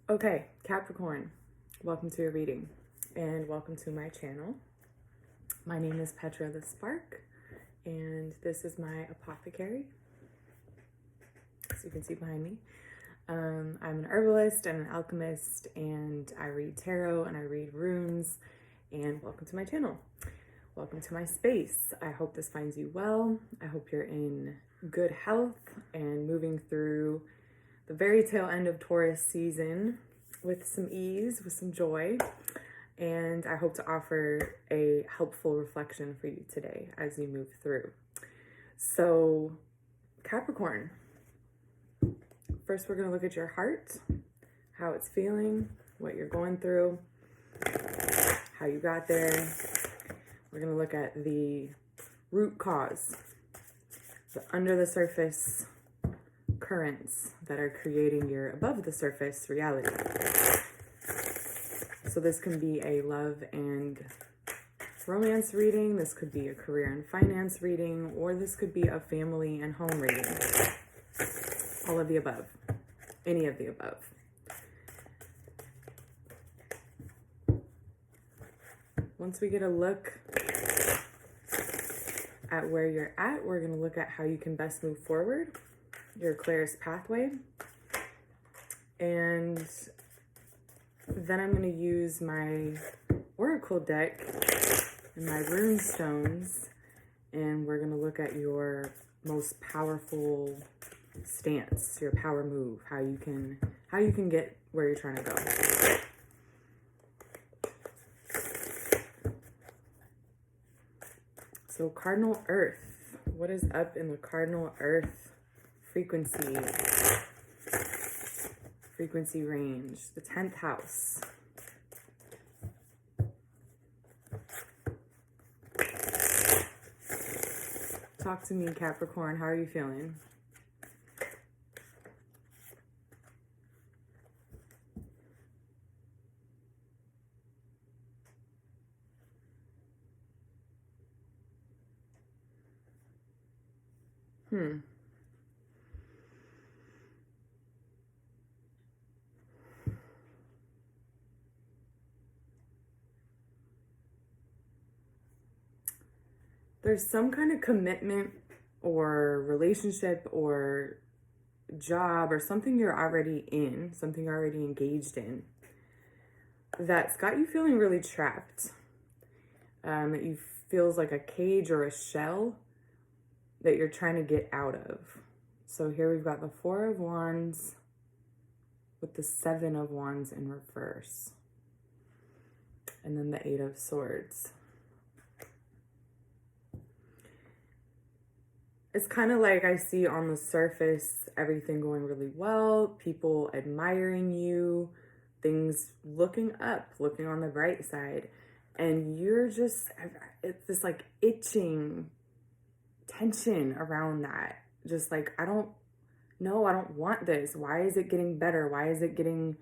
Okay, Capricorn, welcome to your reading and welcome to my channel. My name is Petra the Spark and this is my apothecary, as you can see behind me. I'm an herbalist, I'm an alchemist, and I read tarot and I read runes. And welcome to my channel. Welcome to my space. I hope this finds you well. I hope you're in good health and moving through the very tail end of Taurus season with some ease, with some joy. And I hope to offer a helpful reflection for you today as you move through. So, Capricorn, first we're going to look at your heart, how it's feeling, what you're going through, how you got there. We're going to look at the root cause, the under the surface currents that are creating your above the surface reality. So this can be a love and romance reading, this could be a career and finance reading, or this could be a family and home reading. All of the above, any of the above. Once we get a look at where you're at, we're going to look at how you can best move forward, your clearest pathway. And then I'm going to use my oracle deck and my rune stones, and we're going to look at your most powerful stance, your power move, how you can get where you're trying to go. So cardinal earth, what is up in the cardinal earth frequency range? The 10th house. Talk to me, Capricorn. How are you feeling? There's some kind of commitment or relationship or job or something you're already in, something you're already engaged in, that's got you feeling really trapped. That you feels like a cage or a shell that you're trying to get out of. So here we've got the 4 of Wands with the 7 of Wands in reverse. And then the 8 of Swords. It's kind of like I see on the surface everything going really well, people admiring you, things looking up, looking on the bright side. And you're just, it's this like itching tension around that. Just like, I don't want this. Why is it getting better? Why is it getting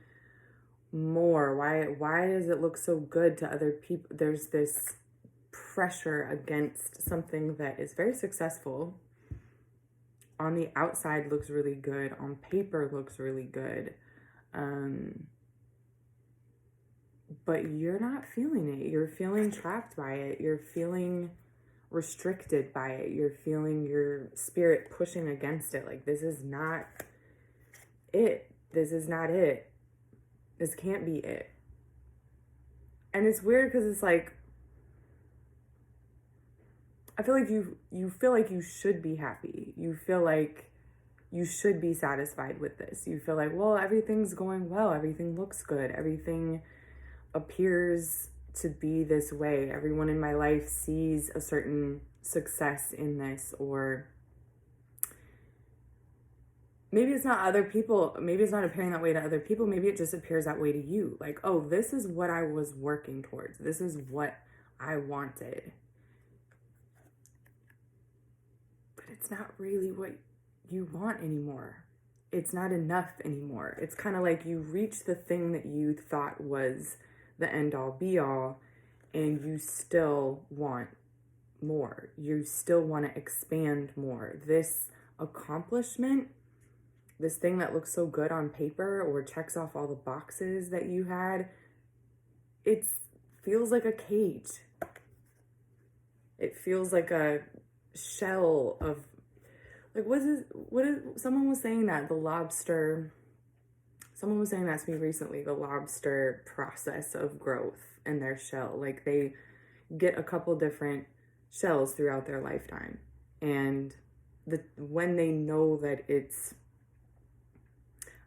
more? Why does it look so good to other people? There's this pressure against something that is very successful. On the outside looks really good. On paper looks really good. But you're not feeling it. You're feeling trapped by it. You're feeling restricted by it. You're feeling your spirit pushing against it. Like, this is not it. This is not it. This can't be it. And it's weird because it's like, I feel like you feel like you should be happy. You feel like you should be satisfied with this. You feel like, well, everything's going well. Everything looks good. Everything appears to be this way. Everyone in my life sees a certain success in this, or maybe it's not other people. Maybe it's not appearing that way to other people. Maybe it just appears that way to you. Like, oh, this is what I was working towards. This is what I wanted. But it's not really what you want anymore. It's not enough anymore. It's kind of like you reached the thing that you thought was the end all be all, and you still want more. You still want to expand more. This accomplishment this thing that looks so good on paper or checks off all the boxes that you had, it feels like a cage. It feels like a shell of, like, someone was saying that the lobster, someone was saying that to me recently, the lobster process of growth in their shell. Like, they get a couple different shells throughout their lifetime. And when they know that it's,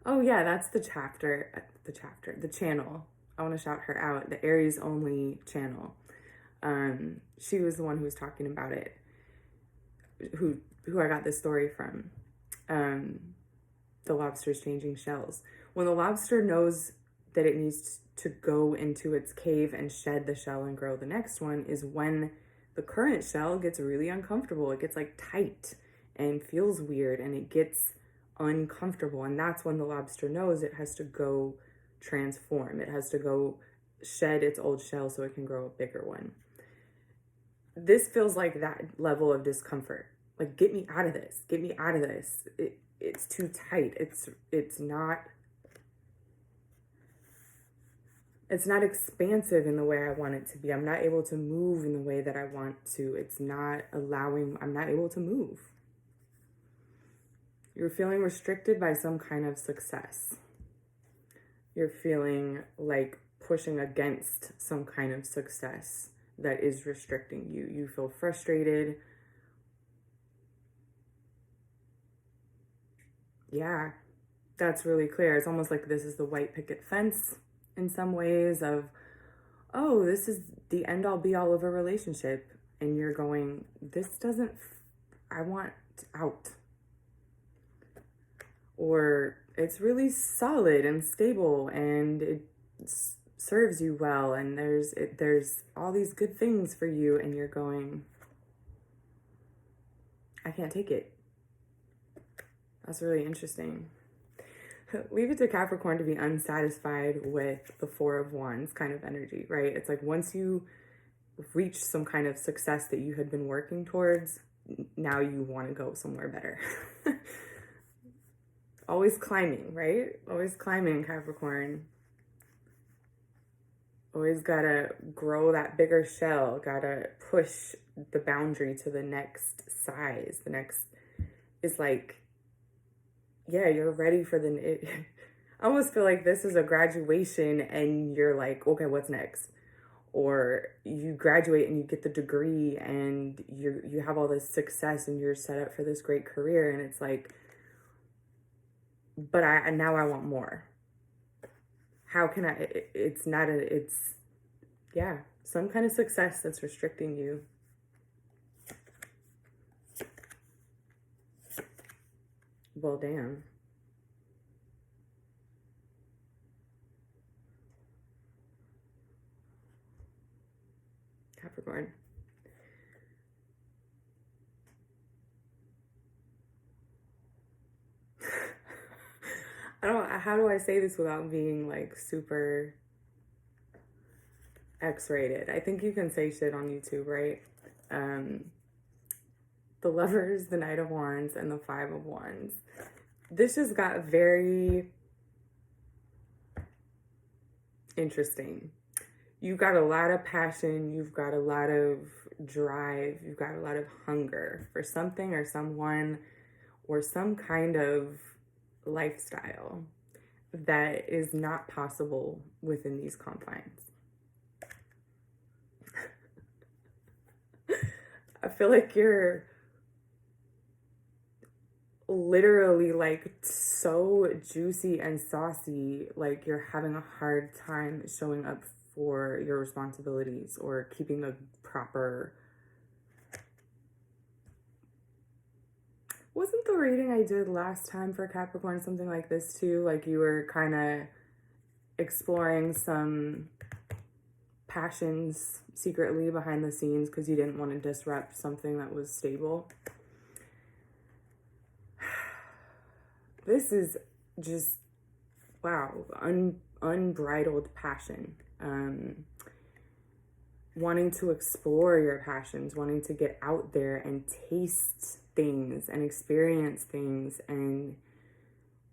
oh yeah, that's the channel. I want to shout her out, the Aries only channel. She was the one who was talking about it, who I got this story from. The lobster's changing shells. When the lobster knows that it needs to go into its cave and shed the shell and grow the next one is when the current shell gets really uncomfortable. It gets like tight and feels weird and it gets uncomfortable. And that's when the lobster knows it has to go transform. It has to go shed its old shell so it can grow a bigger one. This feels like that level of discomfort. Like, get me out of this. Get me out of this. It's too tight. It's not expansive in the way I want it to be. I'm not able to move in the way that I want to. I'm not able to move. You're feeling restricted by some kind of success. You're feeling like pushing against some kind of success that is restricting you. You feel frustrated. Yeah, that's really clear. It's almost like this is the white picket fence in some ways of, oh, this is the end all be all of a relationship. And you're going, I want out. Or it's really solid and stable and it serves you well. And there's all these good things for you. And you're going, I can't take it. That's really interesting. Leave it to Capricorn to be unsatisfied with the Four of Wands kind of energy, right? It's like once you reach some kind of success that you had been working towards, now you want to go somewhere better. Always climbing, right? Always climbing, Capricorn. Always gotta grow that bigger shell, gotta push the boundary to the next size. The next is like, yeah, you're ready for I almost feel like this is a graduation and you're like, okay, what's next? Or you graduate and you get the degree and you have all this success and you're set up for this great career. And it's like, but now I want more. How can some kind of success that's restricting you. Well, damn. Capricorn. How do I say this without being like super X-rated? I think you can say shit on YouTube, right? The Lovers, the Knight of Wands, and the Five of Wands. This just got very interesting. You've got a lot of passion, you've got a lot of drive, you've got a lot of hunger for something or someone or some kind of lifestyle that is not possible within these confines. I feel like you're literally like so juicy and saucy, like you're having a hard time showing up for your responsibilities or keeping a proper... Wasn't the reading I did last time for Capricorn something like this too? Like you were kind of exploring some passions secretly behind the scenes because you didn't want to disrupt something that was stable. This is just, wow, unbridled passion. Wanting to explore your passions, wanting to get out there and taste things and experience things and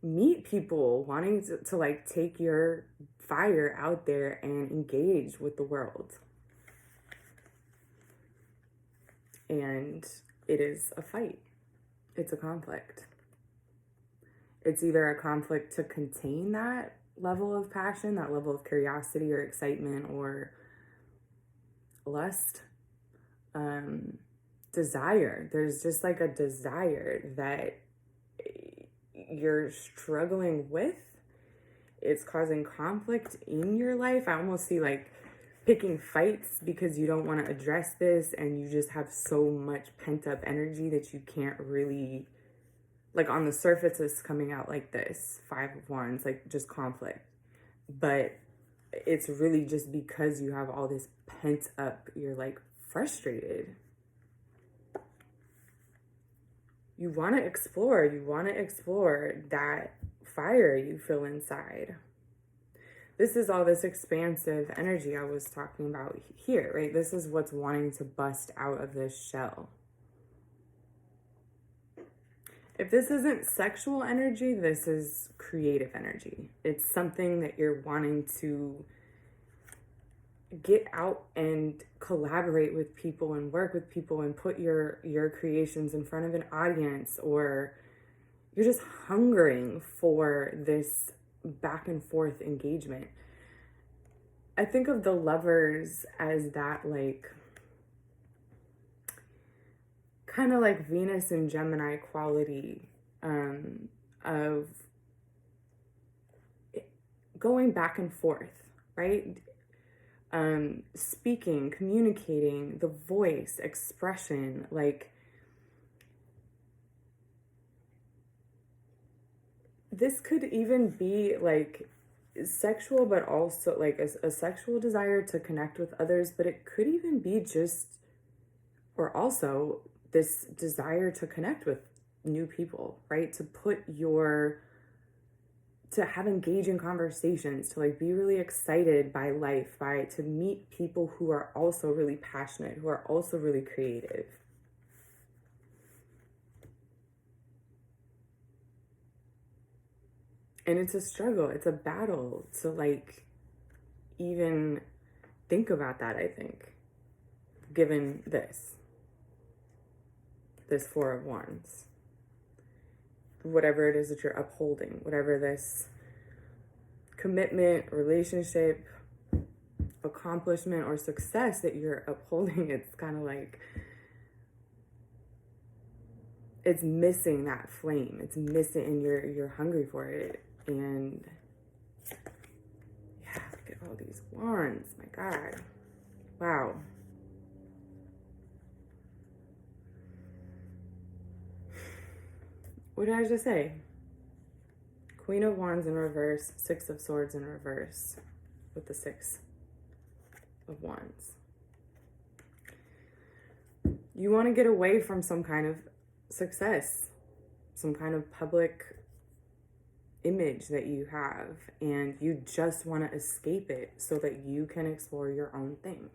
meet people, wanting to like take your fire out there and engage with the world. And it is a fight. It's a conflict. It's either a conflict to contain that level of passion, that level of curiosity or excitement or lust, desire. There's just like a desire that you're struggling with. It's causing conflict in your life. I almost see like picking fights because you don't want to address this, and you just have so much pent up energy that you can't really, like, on the surface it's coming out like this, 5 of Wands, like just conflict. But it's really just because you have all this pent up, you're like frustrated. You want to explore that fire you feel inside. This is all this expansive energy I was talking about here, right? This is what's wanting to bust out of this shell. If this isn't sexual energy, this is creative energy. It's something that you're wanting to get out and collaborate with people and work with people and put your creations in front of an audience, or you're just hungering for this back and forth engagement. I think of the Lovers as that, like, kind of like Venus and Gemini quality of going back and forth, right? Speaking, communicating, the voice, expression, like this could even be like sexual, but also like a sexual desire to connect with others, but it could even be just, or also this desire to connect with new people, right? To have engaging conversations, to like be really excited by life, to meet people who are also really passionate, who are also really creative. And it's a struggle, it's a battle to like even think about that, I think, given this 4 of Wands. Whatever it is that you're upholding, whatever this commitment, relationship, accomplishment, or success that you're upholding, it's kind of like it's missing that flame. It's missing, and you're hungry for it. And yeah, look at all these wands. My God. Wow. What did I just say? Queen of Wands in reverse, 6 of Swords in reverse with the 6 of Wands. You want to get away from some kind of success, some kind of public image that you have, and you just want to escape it so that you can explore your own thing.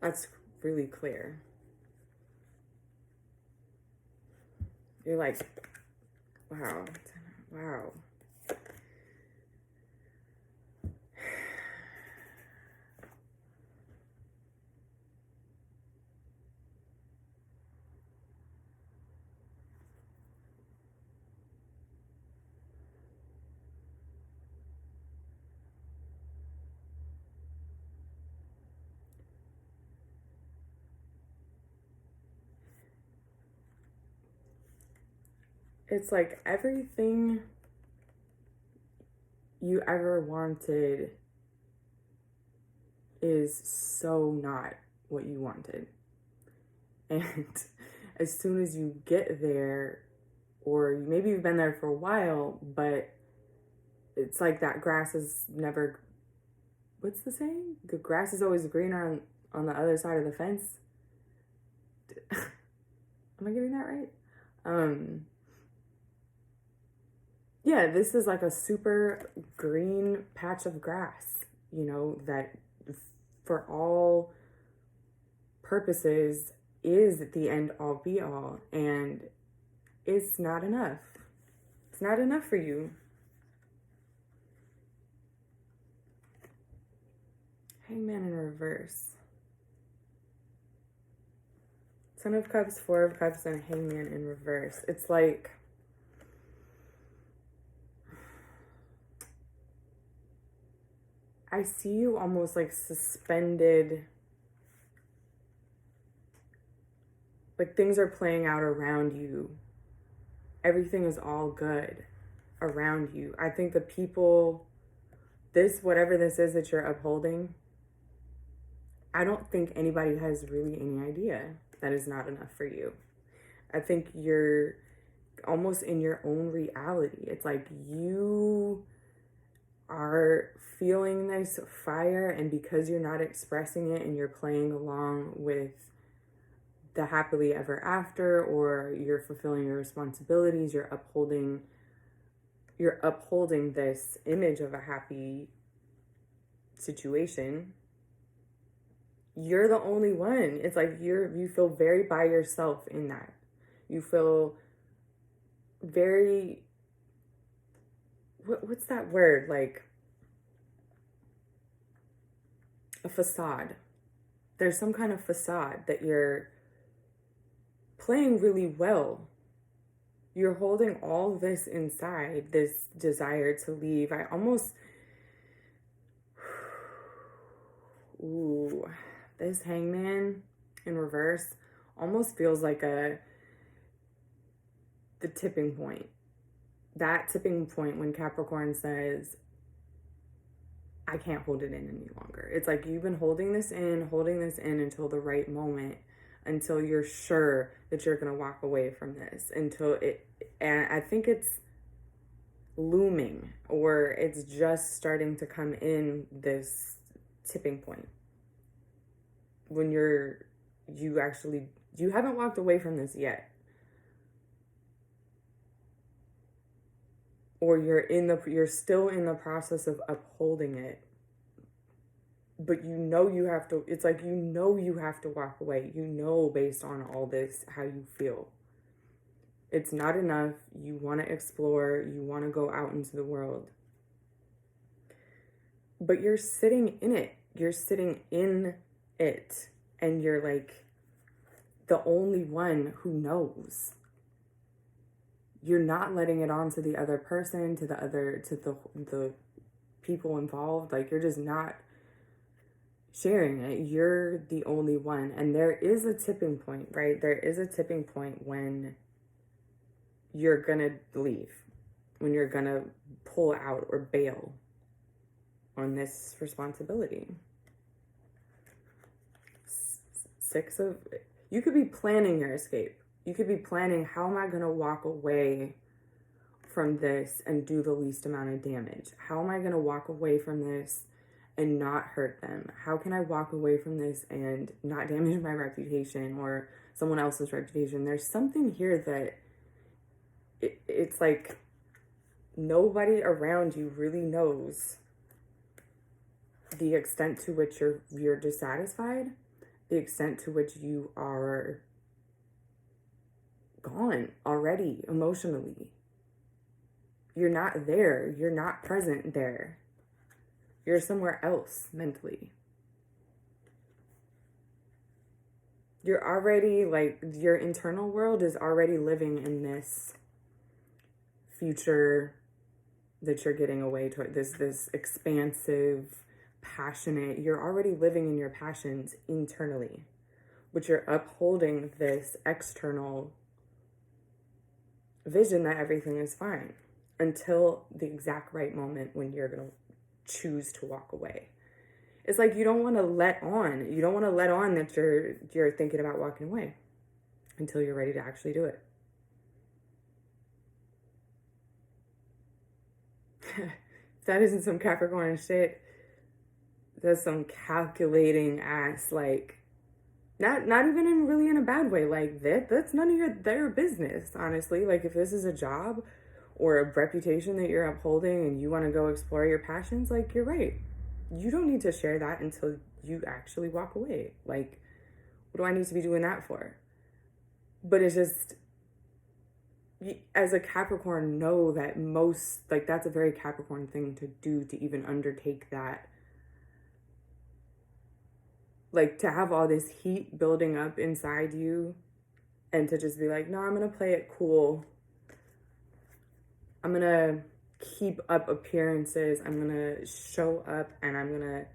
That's really clear. You're like, wow. It's like everything you ever wanted is so not what you wanted. And as soon as you get there, or maybe you've been there for a while, but it's like that grass is never, what's the saying? The grass is always greener on the other side of the fence. Am I getting that right? Yeah, this is like a super green patch of grass, you know, that for all purposes is the end all be all, and it's not enough. It's not enough for you. Hangman in reverse. Ten of Cups, Four of Cups, and Hangman in reverse. It's like I see you almost like suspended. Like things are playing out around you. Everything is all good around you. I think the people, whatever this is that you're upholding, I don't think anybody has really any idea that is not enough for you. I think you're almost in your own reality. It's like you are feeling this fire, and because you're not expressing it and you're playing along with the happily ever after, or you're fulfilling your responsibilities, you're upholding this image of a happy situation, you're the only one. It's like you feel very by yourself in that. You feel very, what's that word? Like a facade. There's some kind of facade that you're playing really well. You're holding all this inside, this desire to leave. This Hangman in reverse almost feels like the tipping point. That tipping point when Capricorn says, I can't hold it in any longer. It's like you've been holding this in until the right moment, until you're sure that you're going to walk away from this, and I think it's looming, or it's just starting to come in, this tipping point when you haven't walked away from this yet, or you're still in the process of upholding it, but you have to, it's like you have to walk away, based on all this, how you feel. It's not enough. You want to explore, you want to go out into the world, but you're sitting in it, and you're like the only one who knows. You're not letting it on to the other person, to the people involved. Like, you're just not sharing it. You're the only one. And there is a tipping point, right? There is a tipping point when you're gonna leave, when you're gonna pull out or bail on this responsibility. You could be planning your escape. You could be planning, how am I going to walk away from this and do the least amount of damage? How am I going to walk away from this and not hurt them? How can I walk away from this and not damage my reputation or someone else's reputation? There's something here that it's like nobody around you really knows the extent to which you're dissatisfied, the extent to which you are gone already emotionally. You're not there. You're not present there. You're somewhere else mentally. You're already, like, your internal world is already living in this future that you're getting away toward, this expansive, passionate, you're already living in your passions internally, but you're upholding this external vision that everything is fine until the exact right moment when you're going to choose to walk away. It's like you don't want to let on that you're thinking about walking away until you're ready to actually do it. If that isn't some Capricorn shit, that's some calculating ass, like, not even really in a bad way. Like, that's none of their business, honestly. Like, if this is a job or a reputation that you're upholding and you want to go explore your passions, like, you're right. You don't need to share that until you actually walk away. Like, what do I need to be doing that for? But it's just, as a Capricorn, know that most, like, that's a very Capricorn thing to do, to even undertake that. Like, to have all this heat building up inside you and to just be like, no, I'm going to play it cool. I'm going to keep up appearances. I'm going to show up, and I'm going to,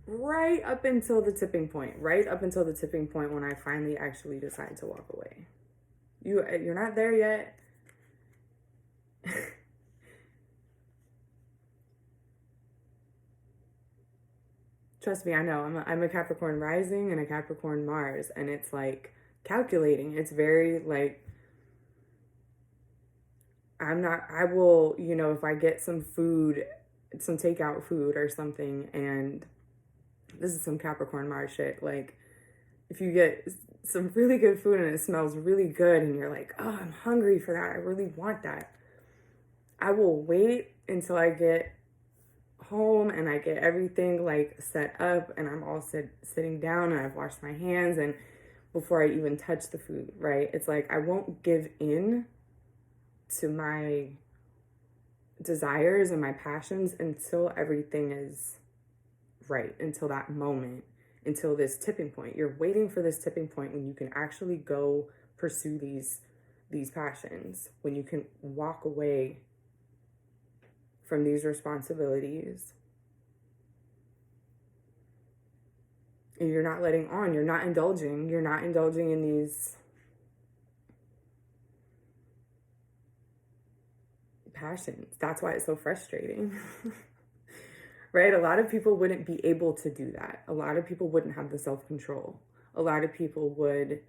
right up until the tipping point when I finally actually decide to walk away. You're not there yet. Trust me, I know. I'm a Capricorn rising and a Capricorn Mars, and it's like calculating. It's very like, I will, if I get some food, some takeout food or something, and this is some Capricorn Mars shit, like, if you get some really good food and it smells really good and you're like, oh, I'm hungry for that, I really want that, I will wait until I get home and I get everything like set up and I'm all sitting down and I've washed my hands, and before I even touch the food, right? It's like I won't give in to my desires and my passions until everything is right, until that moment, until this tipping point. You're waiting for this tipping point when you can actually go pursue these passions, when you can walk away from these responsibilities. And you're not letting on, you're not indulging in these passions. That's why it's so frustrating. Right? A lot of people wouldn't be able to do that. A lot of people wouldn't have the self-control. A lot of people would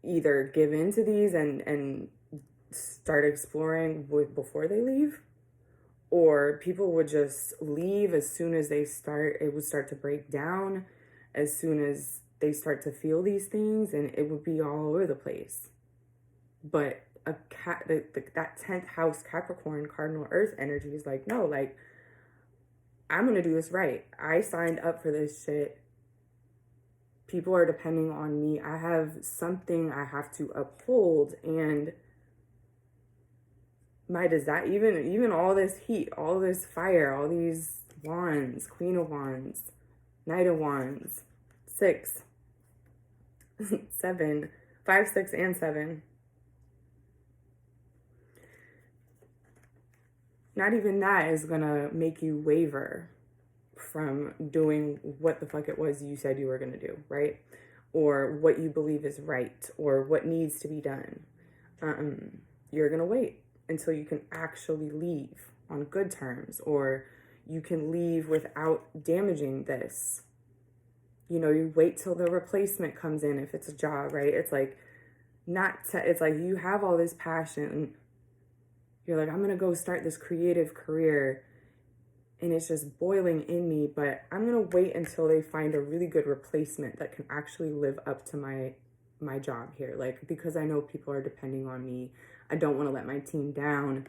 either give in to these and start exploring before they leave, or people would just leave as soon as it would start to break down, as soon as they start to feel these things, and it would be all over the place. But that 10th house Capricorn cardinal earth energy is like, no, like, I'm going to do this right. I signed up for this shit. People are depending on me. I have something I have to uphold, and my desire, even all this heat, all this fire, all these wands, Queen of Wands, Knight of Wands, 6, 7, 5, 6, and 7. Not even that is gonna make you waver from doing what the fuck it was you said you were gonna do, right? Or what you believe is right, or what needs to be done. You're gonna wait until you can actually leave on good terms, or you can leave without damaging this. You wait till the replacement comes in if it's a job, right? It's like it's like you have all this passion. You're like, I'm going to go start this creative career, and it's just boiling in me, but I'm going to wait until they find a really good replacement that can actually live up to my job here. Like, because I know people are depending on me. I don't want to let my team down.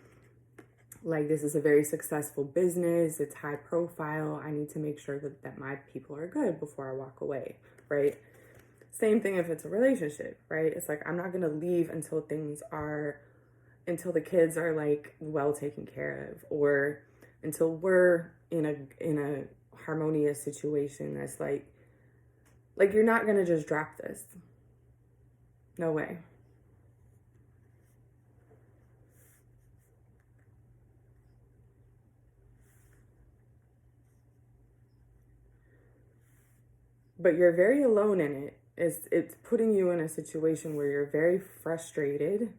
Like, this is a very successful business. It's high profile. I need to make sure that my people are good before I walk away, right? Same thing if it's a relationship, right? It's like, I'm not going to leave until the kids are like well taken care of, or until we're in a harmonious situation that's like you're not going to just drop this. No way. But you're very alone in it. It's putting you in a situation where you're very frustrated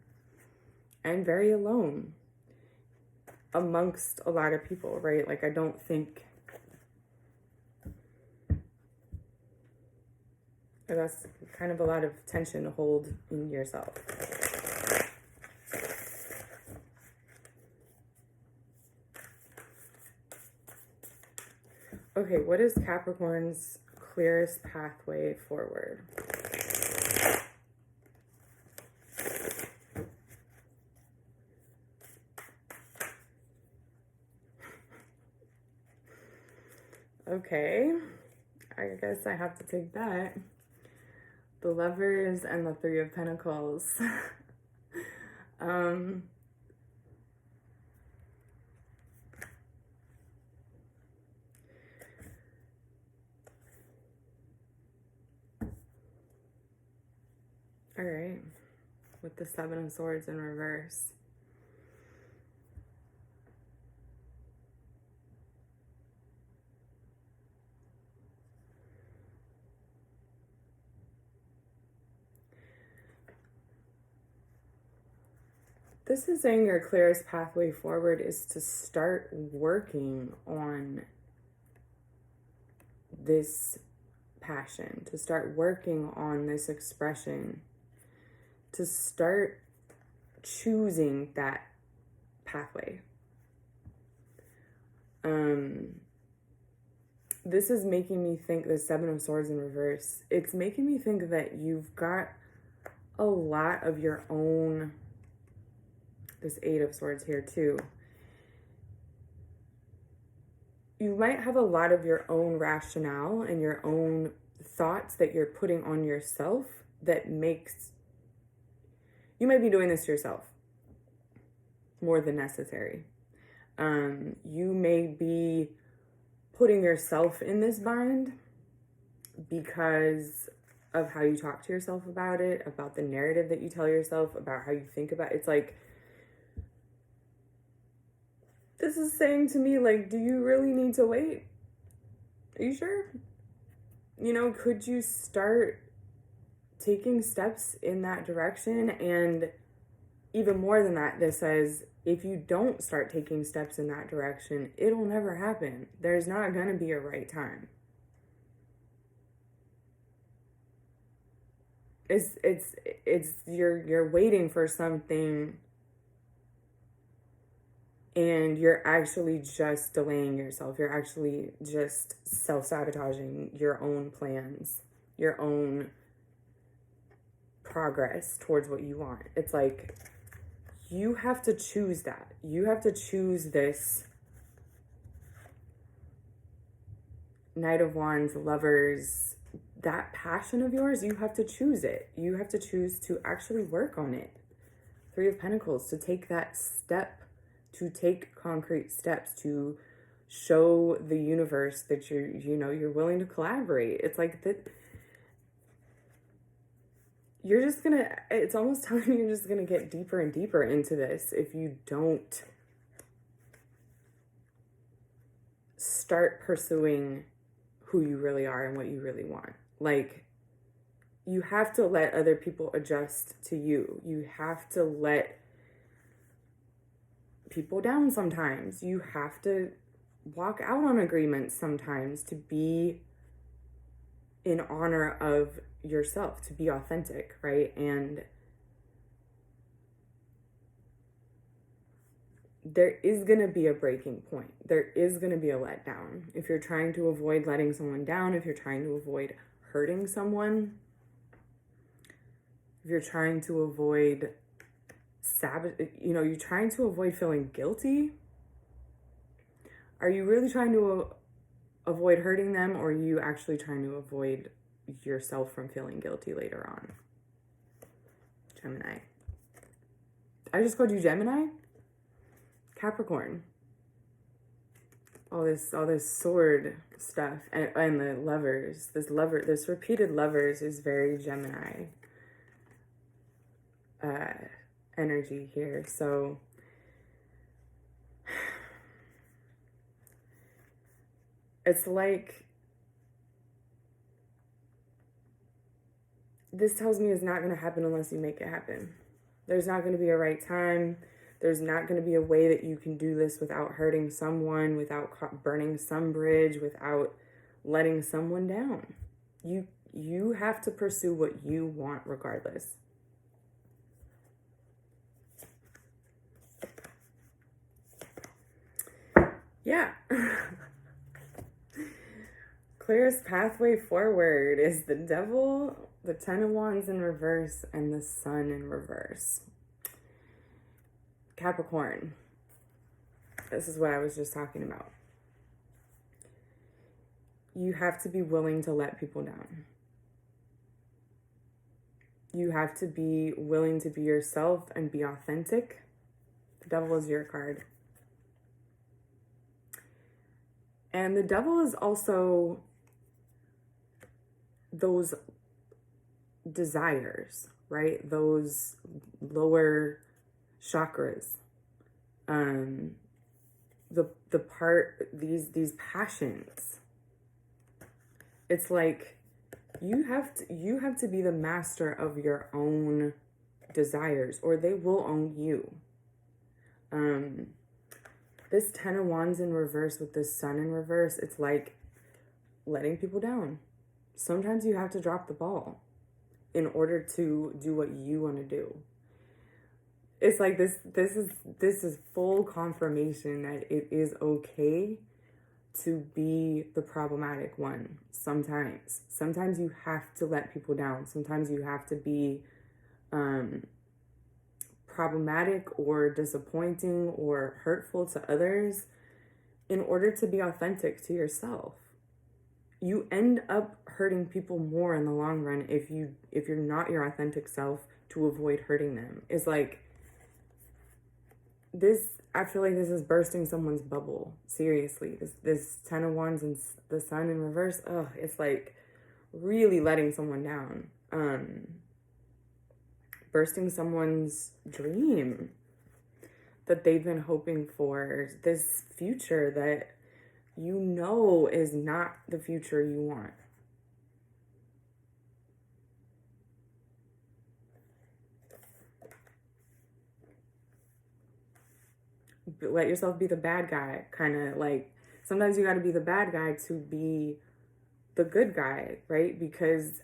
and very alone amongst a lot of people, right? Like, I don't think that's kind of a lot of tension to hold in yourself. Okay, what is Capricorn's clearest pathway forward? Okay, I guess I have to take that. The Lovers and the Three of Pentacles. All right, with the Seven of Swords in reverse. This is saying your clearest pathway forward is to start working on this passion, to start working on this expression, to start choosing that pathway. This is making me think, the Seven of Swords in reverse, it's making me think that you've got a lot of your own, this Eight of Swords here too. You might have a lot of your own rationale and your own thoughts that you're putting on yourself that makes, you might be doing this to yourself more than necessary. You may be putting yourself in this bind because of how you talk to yourself about it, about the narrative that you tell yourself, about how you think about it. It's like, this is saying to me, like, do you really need to wait? Are you sure? You know, could you start taking steps in that direction? And even more than that, this says, if you don't start taking steps in that direction, it'll never happen. There's not going to be a right time. It's you're waiting for something and you're actually just delaying yourself. You're actually just self-sabotaging your own plans, your own progress towards what you want. It's like, you have to choose that. You have to choose this Knight of Wands, Lovers, that passion of yours. You have to choose it. You have to choose to actually work on it. Three of Pentacles, to take that step, to take concrete steps, to show the universe that you're willing to collaborate. It's like that. You're just gonna, it's almost telling me you're just gonna get deeper and deeper into this if you don't start pursuing who you really are and what you really want. Like, you have to let other people adjust to you. You have to let people down sometimes. You have to walk out on agreements sometimes to be in honor of yourself, to be authentic, right? And there is going to be a breaking point. There is going to be a letdown. If you're trying to avoid letting someone down, if you're trying to avoid hurting someone, if you're trying to avoid you're trying to avoid feeling guilty, are you really trying to avoid hurting them, or are you actually trying to avoid yourself from feeling guilty later on? Gemini. I just called you Gemini? Capricorn. All this sword stuff and the lovers. This repeated lovers is very Gemini energy here. So it's like, this tells me it's not going to happen unless you make it happen. There's not going to be a right time. There's not going to be a way that you can do this without hurting someone, without burning some bridge, without letting someone down. You have to pursue what you want regardless. Yeah. Clearest pathway forward is the Devil, the Ten of Wands in reverse, and the Sun in reverse. Capricorn. This is what I was just talking about. You have to be willing to let people down. You have to be willing to be yourself and be authentic. The devil is your card. And the devil is also those desires, right? Those lower chakras. These passions. It's like you have to be the master of your own desires, or they will own you. This 10 of Wands in reverse with this Sun in reverse, it's like letting people down. Sometimes you have to drop the ball in order to do what you want to do. It's like this is full confirmation that it is okay to be the problematic one. Sometimes you have to let people down. Sometimes you have to be problematic or disappointing or hurtful to others in order to be authentic to yourself. You end up hurting people more in the long run if you're not your authentic self to avoid hurting them. It's like this, I feel like this is bursting someone's bubble. Seriously, this 10 of Wands and the Sun in reverse, it's like really letting someone down. Bursting someone's dream that they've been hoping for, this future that you know is not the future you want. Let yourself be the bad guy, kind of like sometimes you got to be the bad guy to be the good guy, right? Because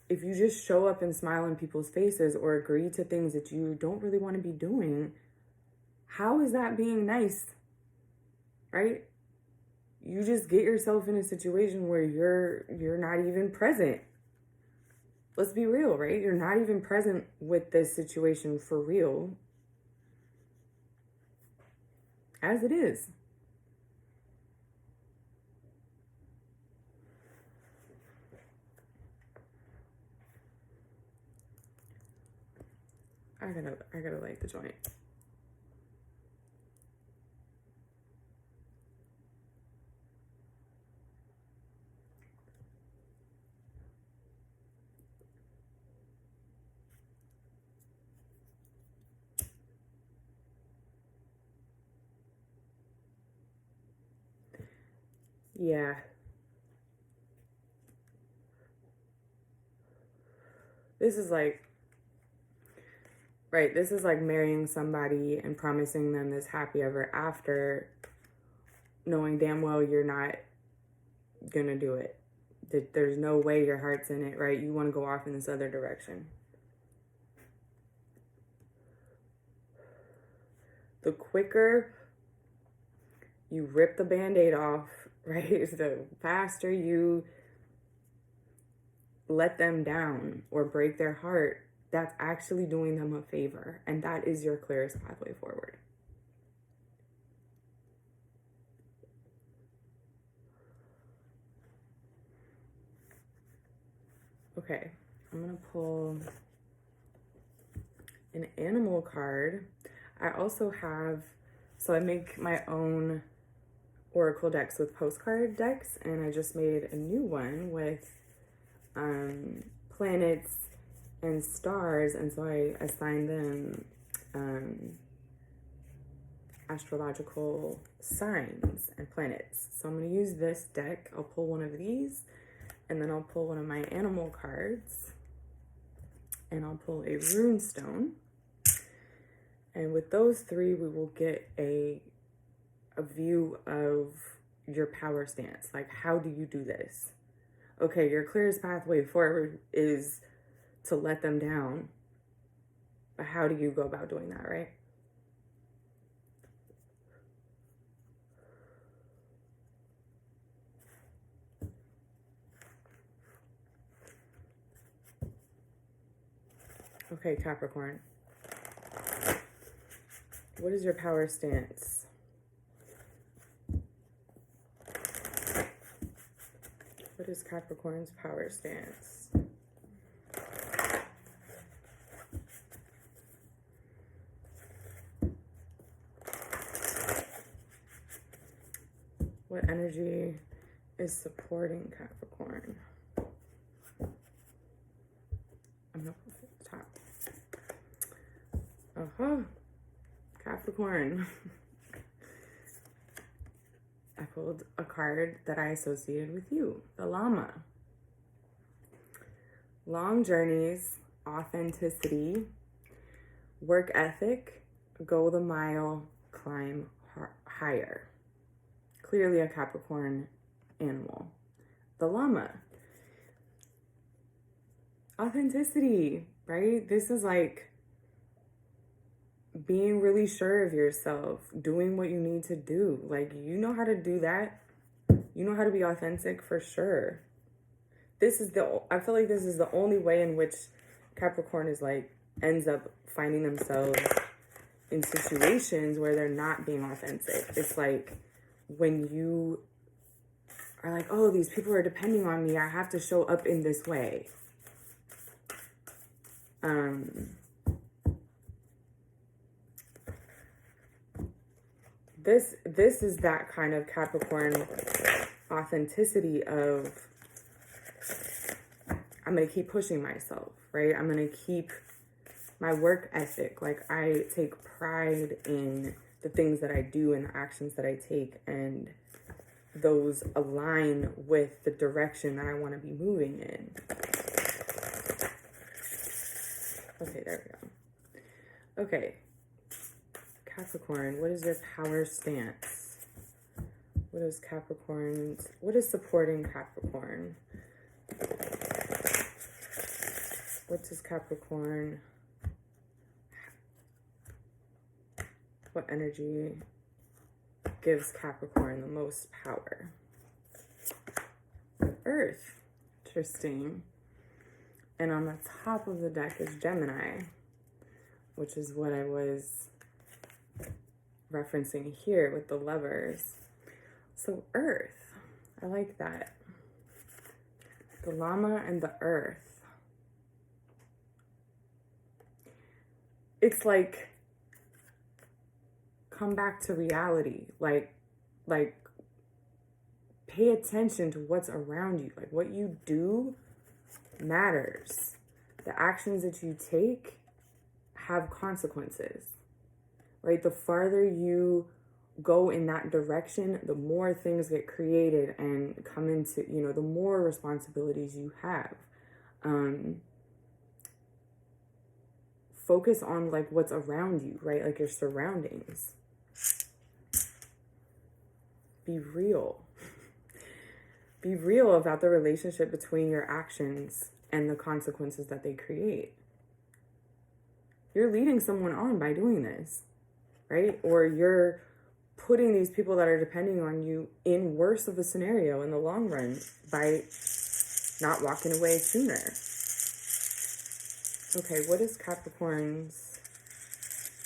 if you just show up and smile in people's faces or agree to things that you don't really want to be doing, how is that being nice, right? You just get yourself in a situation where you're not even present. Let's be real, right? You're not even present with this situation for real. As it is. I gotta light the joint. Yeah. This is like, right, this is like marrying somebody and promising them this happy ever after, knowing damn well you're not gonna do it. There's no way your heart's in it, right? You want to go off in this other direction. The quicker you rip the Band-Aid off, right, the faster you let them down or break their heart, that's actually doing them a favor. And that is your clearest pathway forward. Okay, I'm going to pull an animal card. I also have, so I make my own oracle decks with postcard decks, and I just made a new one with planets and stars, and so I assigned them astrological signs and planets. So I'm going to use this deck. I'll pull one of these, and then I'll pull one of my animal cards, and I'll pull a rune stone. And with those three, we will get a view of your power stance. Like, how do you do this? Okay, your clearest pathway forward is to let them down. But how do you go about doing that, right? Okay, Capricorn. What is your power stance? What is Capricorn's power stance? What energy is supporting Capricorn? I'm not at the top. Capricorn. I pulled a card that I associated with you, the llama. Long journeys, authenticity, work ethic, go the mile, climb higher. Clearly a Capricorn animal. The llama. Authenticity, right? This is like being really sure of yourself, doing what you need to do. Like, you know how to do that. You know how to be authentic for sure. I feel like this is the only way in which Capricorn is like, ends up finding themselves in situations where they're not being authentic. It's like when you are like, oh, these people are depending on me, I have to show up in this way. This is that kind of Capricorn authenticity of, I'm going to keep pushing myself, right? I'm going to keep my work ethic. Like, I take pride in the things that I do and the actions that I take, and those align with the direction that I want to be moving in. Okay, there we go. Okay. Capricorn, what is your power stance? What is supporting Capricorn? What does Capricorn, what energy gives Capricorn the most power? Earth. Interesting. And on the top of the deck is Gemini, which is what I was referencing here with the lovers. So Earth, I like that. The llama and the Earth. It's like, come back to reality. Like pay attention to what's around you. Like, what you do matters. The actions that you take have consequences, right? The farther you go in that direction, the more things get created and come into, the more responsibilities you have. Focus on like what's around you, right? Like your surroundings. Be real. Be real about the relationship between your actions and the consequences that they create. You're leading someone on by doing this, right? Or you're putting these people that are depending on you in worse of a scenario in the long run by not walking away sooner. Okay, what is Capricorn's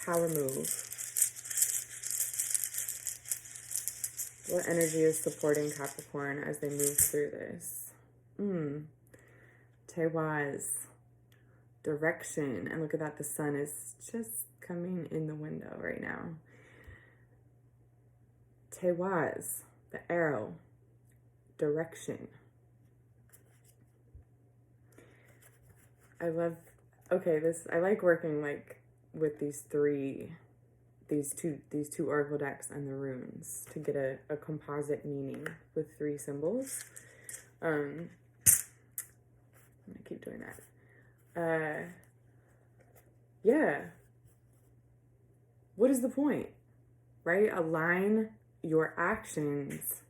power move? What energy is supporting Capricorn as they move through this? Tewaz. Direction. And look at that, the sun is just coming in the window right now. Tewaz, the arrow. Direction. I like working like with these two oracle decks and the runes to get a composite meaning with 3 symbols. I'm gonna keep doing that. Yeah. What is the point, right? Align your actions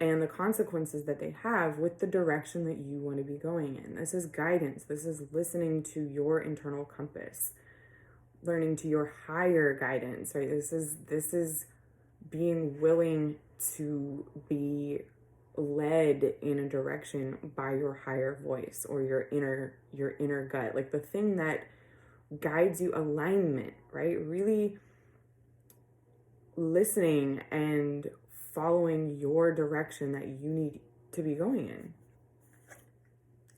and the consequences that they have with the direction that you want to be going in. This is guidance. This is listening to your internal compass, learning to your higher guidance, right? This is being willing to be led in a direction by your higher voice or your inner gut, like the thing that guides you, alignment, right? Really listening and following your direction that you need to be going in.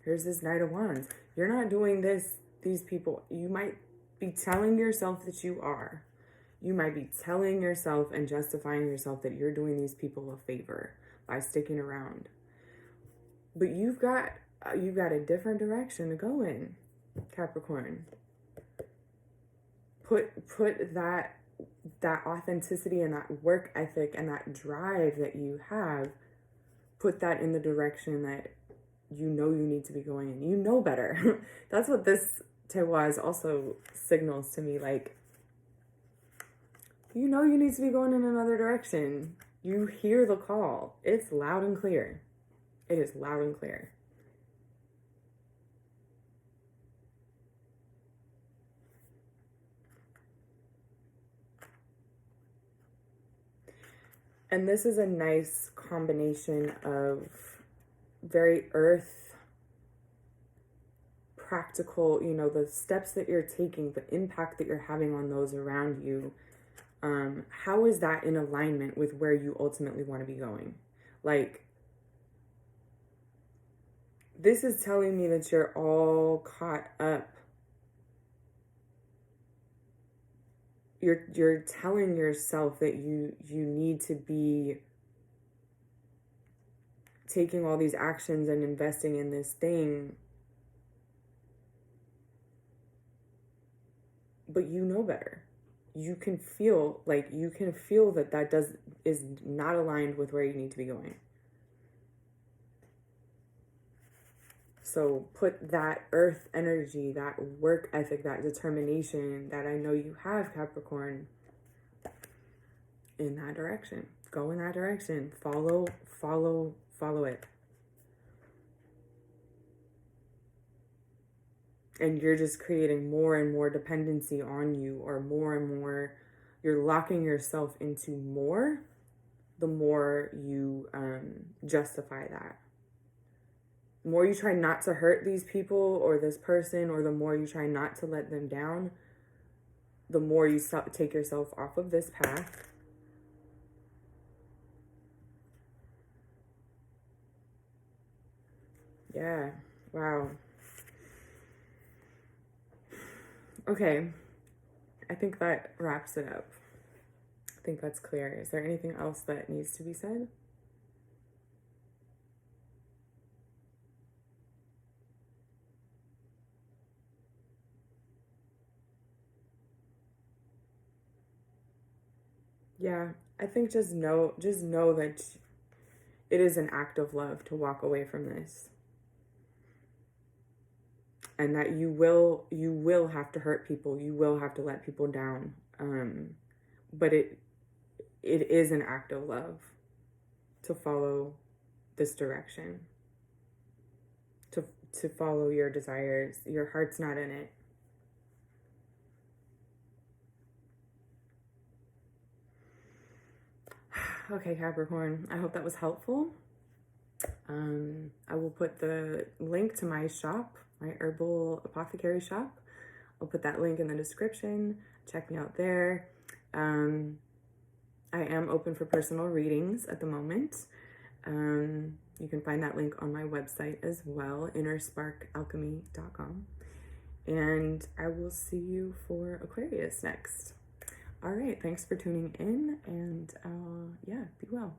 Here's this Knight of Wands. You're not doing this, these people, you might be telling yourself that you are. You might be telling yourself and justifying yourself that you're doing these people a favor by sticking around. But you've got a different direction to go in, Capricorn. Put that authenticity and that work ethic and that drive that you have, put that in the direction that you know you need to be going in. You know better. That's what this terroir also signals to me. Like, you know you need to be going in another direction. You hear the call. It's loud and clear. It is loud and clear. And this is a nice combination of very earth, practical, you know, the steps that you're taking, the impact that you're having on those around you. How is that in alignment with where you ultimately want to be going? Like, this is telling me that you're all caught up. You're telling yourself that you need to be taking all these actions and investing in this thing, but you know better. You can feel that is not aligned with where you need to be going. So put that earth energy, that work ethic, that determination that I know you have, Capricorn, in that direction. Go in that direction. Follow it. And you're just creating more and more dependency on you, or more and more, you're locking yourself into more, the more you justify that. The more you try not to hurt these people or this person, or the more you try not to let them down, the more you take yourself off of this path. Yeah, wow. Okay, I think that wraps it up. I think that's clear. Is there anything else that needs to be said? Yeah, I think just know that it is an act of love to walk away from this. And that you will have to hurt people. You will have to let people down. But it is an act of love to follow this direction. To follow your desires. Your heart's not in it. Okay, Capricorn, I hope that was helpful. I will put the link to my shop, my herbal apothecary shop. I'll put that link in the description. Check me out there. I am open for personal readings at the moment. You can find that link on my website as well, innersparkalchemy.com. And I will see you for Aquarius next. All right, thanks for tuning in, and yeah, be well.